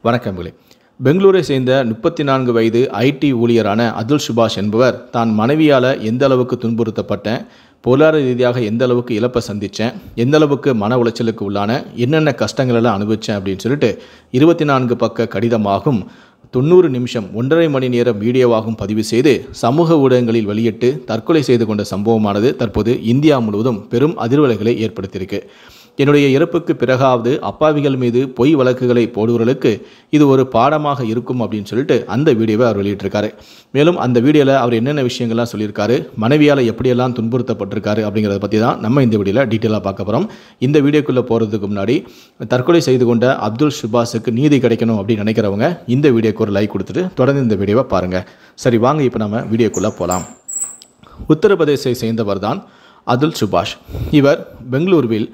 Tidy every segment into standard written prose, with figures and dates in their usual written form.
வணக்கங்களே. பெங்களூரை சேர்ந்த 34 வயது ஐடி ஊழியரான அதுல் சுபாஷ் என்பவர் தான் மனைவியால் எந்த அளவுக்கு துன்புறுத்தப்பட்டேன், பொருளாதார ரீதியாக எந்த அளவுக்கு இழப்பை சந்தித்தேன், எந்த அளவுக்கு மன உளைச்சலுக்கு உள்ளான, என்னென்ன கஷ்டங்களெல்லாம் அனுபவித்தேன் அப்படின்னு சொல்லிட்டு 24 பக்க கடிதமாகும் 90 நிமிஷம் 1.5 மணி நேரம் வீடியோவாகவும் பதிவு செய்து சமூக ஊடகங்களில் வெளியிட்டு தற்கொலை செய்து கொண்ட சம்பவமானது தற்போது இந்தியா முழுவதும் பெரும் அதிர்வலைகளை ஏற்படுத்தியிருக்கு. என்னுடைய இறப்புக்கு பிறகாவது அப்பாவிகள் மீது பொய் வழக்குகளை போடுவர்களுக்கு இது ஒரு பாடமாக இருக்கும் அப்படின்னு சொல்லிட்டு அந்த வீடியோவை அவர் வெளியிட்டிருக்காரு. மேலும் அந்த வீடியோவில் அவர் என்னென்ன விஷயங்கள்லாம் சொல்லியிருக்காரு, மனைவியால் எப்படியெல்லாம் துன்புறுத்தப்பட்டிருக்காரு அப்படிங்கிறத பற்றி தான் நம்ம இந்த வீடியோவில் டீட்டெயிலாக பார்க்க போகிறோம். இந்த வீடியோக்குள்ளே போகிறதுக்கு முன்னாடி தற்கொலை செய்து கொண்ட அப்துல் சுபாஷுக்கு நீதி கிடைக்கணும் அப்படின்னு நினைக்கிறவங்க இந்த வீடியோக்கு ஒரு லைக் கொடுத்துட்டு தொடர்ந்து இந்த வீடியோவை பாருங்கள். சரி, வாங்க இப்போ நம்ம வீடியோக்குள்ளே போகலாம். உத்தரப்பிரதேசத்தை சேர்ந்தவர் தான் அதுல் சுபாஷ். இவர் பெங்களூருவில்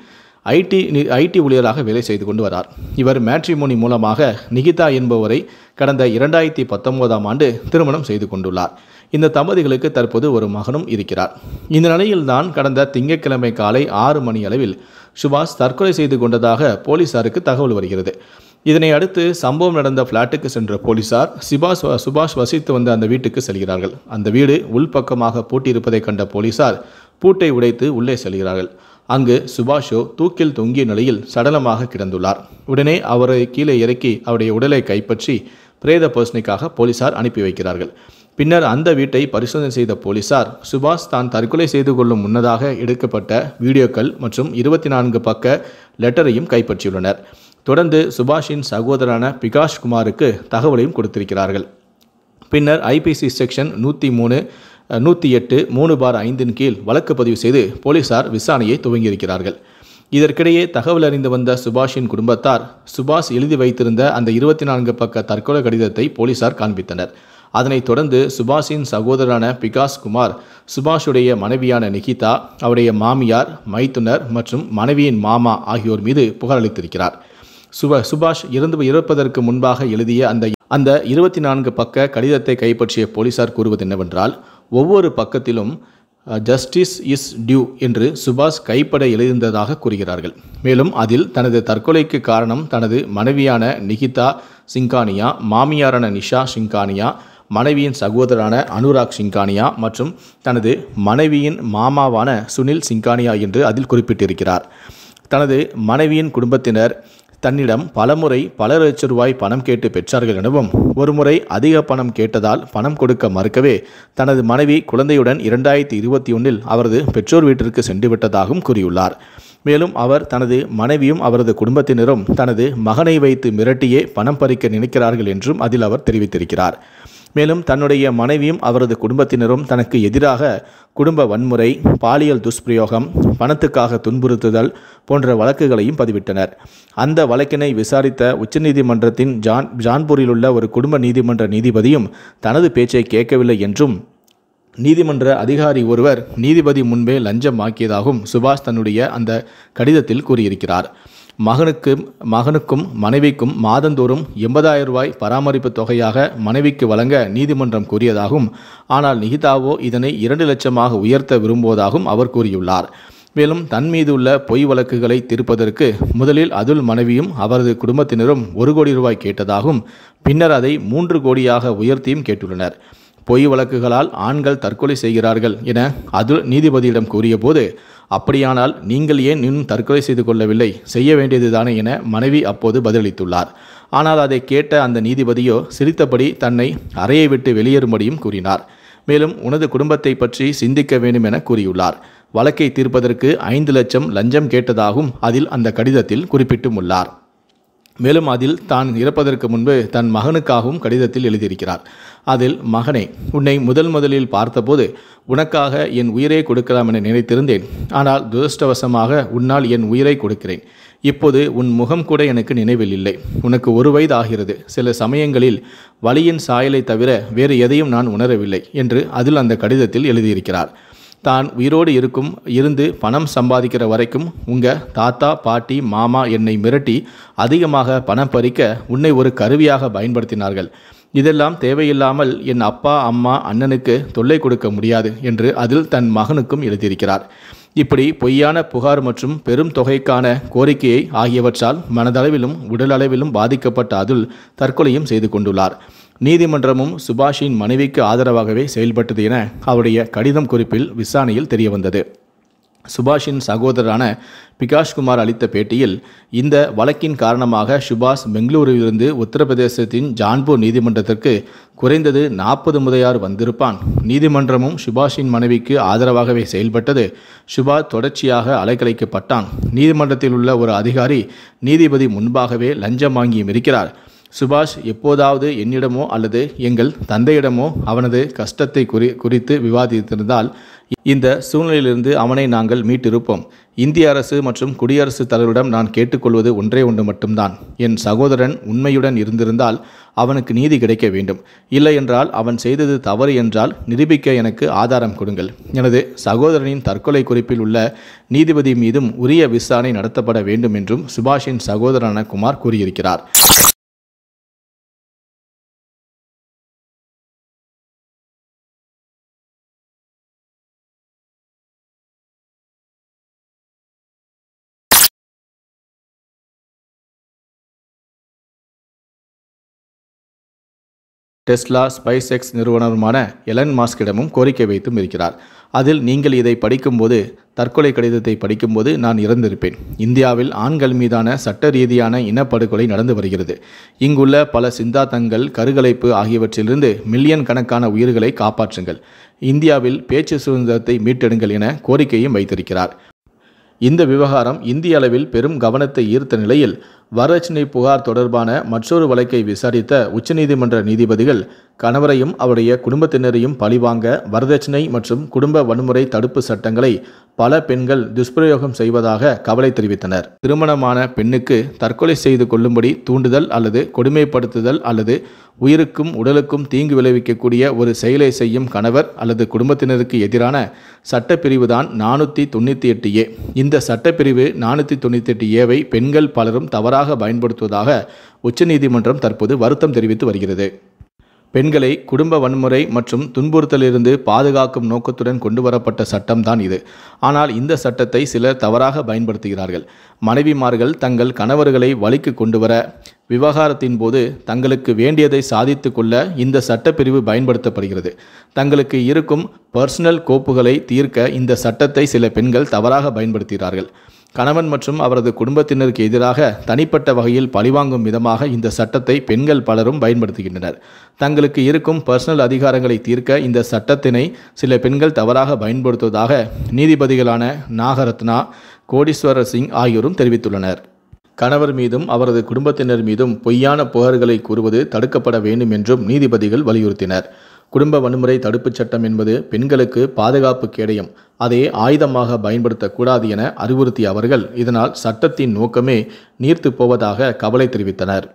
ஐடி ஊழியராக வேலை செய்து கொண்டு வரார். இவர் மேட்ரிமோனி மூலமாக நிகிதா என்பவரை கடந்த 2019ஆம் ஆண்டு திருமணம் செய்து கொண்டுள்ளார். இந்த தம்பதிகளுக்கு தற்போது ஒரு மகனும் இருக்கிறார். இந்த நிலையில்தான் கடந்த திங்கட்கிழமை காலை 6 மணி அளவில் சுபாஷ் தற்கொலை செய்து கொண்டதாக போலீசாருக்கு தகவல் வருகிறது. இதனை அடுத்து சம்பவம் நடந்த பிளாட்டுக்கு சென்ற போலீசார் சுபாஷ் வசித்து வந்த அந்த வீட்டுக்கு செல்கிறார்கள். அந்த வீடு உள்பக்கமாக பூட்டியிருப்பதை கண்ட போலீசார் பூட்டை உடைத்து உள்ளே செல்கிறார்கள். அங்கு சுபாஷோ தூக்கில் தொங்கிய நிலையில் சடலமாக கிடந்துள்ளார். உடனே அவரை கீழே இறக்கி அவருடைய உடலை கைப்பற்றி பிரேத பரிசோதனைக்காக போலீசார் அனுப்பி வைக்கிறார்கள். பின்னர் அந்த வீட்டை பரிசோதனை செய்த போலீசார் சுபாஷ் தான் தற்கொலை செய்து கொள்ளும் முன்னதாக எடுக்கப்பட்ட வீடியோக்கள் மற்றும் 24 பக்க லெட்டரையும் கைப்பற்றியுள்ளனர். தொடர்ந்து சுபாஷின் சகோதரரான பிகாஷ் குமாருக்கு தகவலையும் கொடுத்திருக்கிறார்கள். பின்னர் ஐபிசி செக்ஷன் 108 3/5 கீழ் வழக்கு பதிவு செய்து போலீசார் விசாரணையை துவங்கியிருக்கிறார்கள். இதற்கிடையே தகவல் அறிந்து வந்த சுபாஷின் குடும்பத்தார் சுபாஷ் எழுதி வைத்திருந்த அந்த 24 பக்க தற்கொலை கடிதத்தை போலீசார் காண்பித்தனர். அதனைத் தொடர்ந்து சுபாஷின் சகோதரரான பிகாஷ் குமார் சுபாஷுடைய மனைவியான நிகிதா, அவருடைய மாமியார், மைத்துனர் மற்றும் மனைவியின் மாமா ஆகியோர் மீது புகார் அளித்திருக்கிறார். சுபாஷ் இறப்பதற்கு முன்பாக எழுதிய அந்த 24 பக்க கடிதத்தை கைப்பற்றிய போலீசார் கூறுவது என்னவென்றால், ஒவ்வொரு பக்கத்திலும் ஜஸ்டிஸ் இஸ் டியூ என்று சுபாஷ் கைப்பட எழுதியிருந்ததாக கூறுகிறார்கள். மேலும் அதில் தனது தற்கொலைக்கு காரணம் தனது மனைவியான நிகிதா சிங்கானியா, மாமியாரான நிஷா சிங்கானியா, மனைவியின் சகோதரரான அனுராக் சிங்கானியா மற்றும் தனது மனைவியின் மாமாவான சுனில் சிங்கானியா என்று அதில் குறிப்பிட்டிருக்கிறார். தனது மனைவியின் குடும்பத்தினர் தன்னிடம் பலமுறை பல லட்சம் ரூபாய் பணம் கேட்டு பெற்றார்கள் எனவும், ஒருமுறை அதிக பணம் கேட்டதால் பணம் கொடுக்க மறுக்கவே தனது மனைவி குழந்தையுடன் 2021இல் அவரது பெற்றோர் வீட்டிற்கு சென்று விட்டதாகவும் கூறியுள்ளார். மேலும் அவர் தனது மனைவியும் அவரது குடும்பத்தினரும் தனது மகனை வைத்து மிரட்டியே பணம் பறிக்க நினைக்கிறார்கள் என்றும் அதில் அவர் தெரிவித்திருக்கிறார். மேலும் தன்னுடைய மனைவியும் அவரது குடும்பத்தினரும் தனக்கு எதிராக குடும்ப வன்முறை, பாலியல் துஷ்பிரயோகம், பணத்துக்காக துன்புறுத்துதல் போன்ற வழக்குகளையும் பதிவிட்டனர். அந்த வழக்கினை விசாரித்த உச்சநீதிமன்றத்தின் ஜான்பூரில் உள்ள ஒரு குடும்ப நீதிமன்ற நீதிபதியும் தனது பேச்சை கேட்கவில்லை என்றும், நீதிமன்ற அதிகாரி ஒருவர் நீதிபதி முன்பே லஞ்சம் ஆக்கியதாகவும் சுபாஷ் தன்னுடைய அந்த கடிதத்தில் கூறியிருக்கிறார். மகனுக்கும் மனைவிக்கும் மாதந்தோறும் 80,000 ரூபாய் பராமரிப்பு தொகையாக மனைவிக்கு வழங்க நீதிமன்றம் கூறியதாகவும், ஆனால் நிகிதாவோ இதனை 2 லட்சமாக உயர்த்த விரும்புவதாகவும் அவர் கூறியுள்ளார். மேலும் தன் மீது உள்ள பொய் வழக்குகளை தீர்ப்பதற்கு முதலில் அதுல் மனைவியும் அவரது குடும்பத்தினரும் 1 கோடி ரூபாய் கேட்டதாகவும், பின்னர் அதை 3 கோடியாக உயர்த்தியும் கேட்டுள்ளனர். பொய் வழக்குகளால் ஆண்கள் தற்கொலை செய்கிறார்கள் என அதுல் நீதிபதியிடம் கூறியபோது, அப்படியானால் நீங்கள் ஏன் இன்னும் தற்கொலை செய்து கொள்ளவில்லை, செய்ய வேண்டியதுதானே என மனைவி அப்போது பதிலளித்துள்ளார். ஆனால் அதை கேட்ட அந்த நீதிபதியோ சிரித்தபடி தன்னை அறையை விட்டு வெளியேறும்படியும் கூறினார். மேலும் உனது குடும்பத்தை பற்றி சிந்திக்க வேண்டும் என கூறியுள்ளார். வழக்கை தீர்ப்பதற்கு 5 லட்சம் லஞ்சம் கேட்டதாகவும் அதில் அந்த கடிதத்தில் குறிப்பிட்டும் உள்ளார். மேலும் அதில் தான் இறப்பதற்கு முன்பு தன் மகனுக்காகவும் கடிதத்தில் எழுதியிருக்கிறார். அதில், மகனே, உன்னை முதலில் பார்த்தபோது உனக்காக என் உயிரை கொடுக்கலாம் என நினைத்திருந்தேன். ஆனால் துரதிர்ஷ்டவசமாக உன்னால் என் உயிரை கொடுக்கிறேன். இப்போது உன் முகம் கூட எனக்கு நினைவில் இல்லை. உனக்கு 1 வயது ஆகிறது. சில சமயங்களில் வலியின் சாயலை தவிர வேறு எதையும் நான் உணரவில்லை என்று அதில் அந்த கடிதத்தில் எழுதியிருக்கிறார். தான் உயிரோடு இருந்து பணம் சம்பாதிக்கிற வரைக்கும் உங்கள் தாத்தா, பாட்டி, மாமா என்னை மிரட்டி அதிகமாக பணம் பறிக்க உன்னை ஒரு கருவியாக பயன்படுத்தினார்கள். இதெல்லாம் தேவையில்லாமல் என் அப்பா, அம்மா, அண்ணனுக்கு தொல்லை கொடுக்க முடியாது என்று அதில் தன் மகனுக்கும் எழுதியிருக்கிறார். இப்படி பொய்யான புகார் மற்றும் பெரும் தொகைக்கான கோரிக்கையை ஆகியவற்றால் மனதளவிலும் உடலளவிலும் பாதிக்கப்பட்ட அதுல் தற்கொலையும் செய்து கொண்டுள்ளார். நீதிமன்றமும் சுபாஷின் மனைவிக்கு ஆதரவாகவே செயல்பட்டது என அவருடைய கடிதம் குறிப்பில் விசாரணையில் தெரியவந்தது. சுபாஷின் சகோதரரான பிகாஷ்குமார் அளித்த பேட்டியில், இந்த வழக்கின் காரணமாக சுபாஷ் பெங்களூருவிலிருந்து உத்தரப்பிரதேசத்தின் ஜான்பூர் நீதிமன்றத்திற்கு குறைந்தது 40 முறையார் வந்திருப்பான். நீதிமன்றமும் சுபாஷின் மனைவிக்கு ஆதரவாகவே செயல்பட்டது. சுபாஷ் தொடர்ச்சியாக அலைக்கழிக்கப்பட்டான். நீதிமன்றத்தில் உள்ள ஒரு அதிகாரி நீதிபதி முன்பாகவே லஞ்சம் வாங்கியும் இருக்கிறார். சுபாஷ் எப்போதாவது என்னிடமோ அல்லது எங்கள் தந்தையிடமோ அவனது கஷ்டத்தை குறித்து விவாதித்திருந்தால் இந்த சூழ்நிலையிலிருந்து அவனை நாங்கள் மீட்டிருப்போம். இந்திய அரசு மற்றும் குடியரசுத் தலைவரிடம் நான் கேட்டுக்கொள்வது ஒன்றே ஒன்று மட்டும்தான். என் சகோதரன் உண்மையுடன் இருந்திருந்தால் அவனுக்கு நீதி கிடைக்க வேண்டும். இல்லை என்றால் அவன் செய்தது தவறு என்றால் நிரூபிக்க எனக்கு ஆதாரம் கொடுங்கள். எனது சகோதரனின் தற்கொலை குறிப்பில் உள்ள நீதிபதி மீதும் உரிய விசாரணை நடத்தப்பட வேண்டும் என்றும் சுபாஷின் சகோதரனான குமார் கூறியிருக்கிறார். டெஸ்லா, ஸ்பைஸ் எக்ஸ் நிறுவனருமான எலன் மாஸ்கிடமும் கோரிக்கை வைத்தும் இருக்கிறார். அதில் நீங்கள் இதை படிக்கும்போது, தற்கொலை கடிதத்தை படிக்கும்போது நான் இறந்திருப்பேன். இந்தியாவில் ஆண்கள் மீதான சட்ட ரீதியான இனப்படுகொலை நடந்து வருகிறது. இங்குள்ள பல சிந்தாந்தங்கள், கருக்கலைப்பு ஆகியவற்றிலிருந்து மில்லியன் கணக்கான உயிர்களை காப்பாற்றுங்கள். இந்தியாவில் பேச்சு சுதந்திரத்தை மீட்டெடுங்கள் என கோரிக்கையும் வைத்திருக்கிறார். இந்த விவகாரம் இந்திய அளவில் பெரும் கவனத்தை ஈர்த்த நிலையில் வரதட்சணை புகார் தொடர்பான மற்றொரு வழக்கை விசாரித்த உச்சநீதிமன்ற நீதிபதிகள் கணவரையும் அவருடைய குடும்பத்தினரையும் பழிவாங்க வரதட்சணை மற்றும் குடும்ப வன்முறை தடுப்பு சட்டங்களை பல பெண்கள் துஷ்பிரயோகம் செய்வதாக கவலை தெரிவித்தனர். திருமணமான பெண்ணுக்கு தற்கொலை செய்து கொள்ளும்படி தூண்டுதல் அல்லது கொடுமைப்படுத்துதல் அல்லது உயிருக்கும் உடலுக்கும் தீங்கு விளைவிக்கக்கூடிய ஒரு செயலை செய்யும் கணவர் அல்லது குடும்பத்தினருக்கு எதிரான சட்டப்பிரிவுதான் 498A. இந்த சட்டப்பிரிவு 498Aவை பெண்கள் பலரும் தவறாக பயன்படுத்துவதாக உச்சநீதிமன்றம் தற்போது வருத்தம் தெரிவித்து வருகிறது. பெண்களை குடும்ப வன்முறை மற்றும் துன்புறுத்தலிருந்து பாதுகாக்கும் நோக்கத்துடன் கொண்டுவரப்பட்ட சட்டம்தான் இது. ஆனால் இந்த சட்டத்தை சிலர் தவறாக பயன்படுத்துகிறார்கள். மனைவிமார்கள் தங்கள் கணவர்களை வழிக்கு கொண்டுவர, விவகாரத்தின் போது தங்களுக்கு வேண்டியதை சாதித்து கொள்ள இந்த சட்டப்பிரிவு பயன்படுத்தப்படுகிறது. தங்களுக்கு இருக்கும் பர்சனல் கோப்புகளை தீர்க்க இந்த சட்டத்தை சில பெண்கள் தவறாக பயன்படுத்துகிறார்கள். கணவன் மற்றும் அவரது குடும்பத்தினருக்கு எதிராக தனிப்பட்ட வகையில் பழிவாங்கும் விதமாக இந்த சட்டத்தை பெண்கள் பலரும் பயன்படுத்துகின்றனர். தங்களுக்கு இருக்கும் பர்சனல் அதிகாரங்களை தீர்க்க இந்த சட்டத்தினை சில பெண்கள் தவறாக பயன்படுத்துவதாக நீதிபதிகளான நாகரத்னா, கோடீஸ்வர சிங் ஆகியோரும் தெரிவித்துள்ளனர். கணவர் மீதும் அவரது குடும்பத்தினர் மீதும் பொய்யான புகார்களை கூறுவது தடுக்கப்பட வேண்டும் என்றும் நீதிபதிகள் வலியுறுத்தினர். குடும்ப வன்முறை தடுப்புச் சட்டம் என்பது பெண்களுக்கு பாதுகாப்பு கேடயம், அதை ஆயுதமாக பயன்படுத்தக்கூடாது என அறிவுறுத்திய அவர்கள் இதனால் சட்டத்தின் நோக்கமே நீர்த்து போவதாக கவலை தெரிவித்தனர்.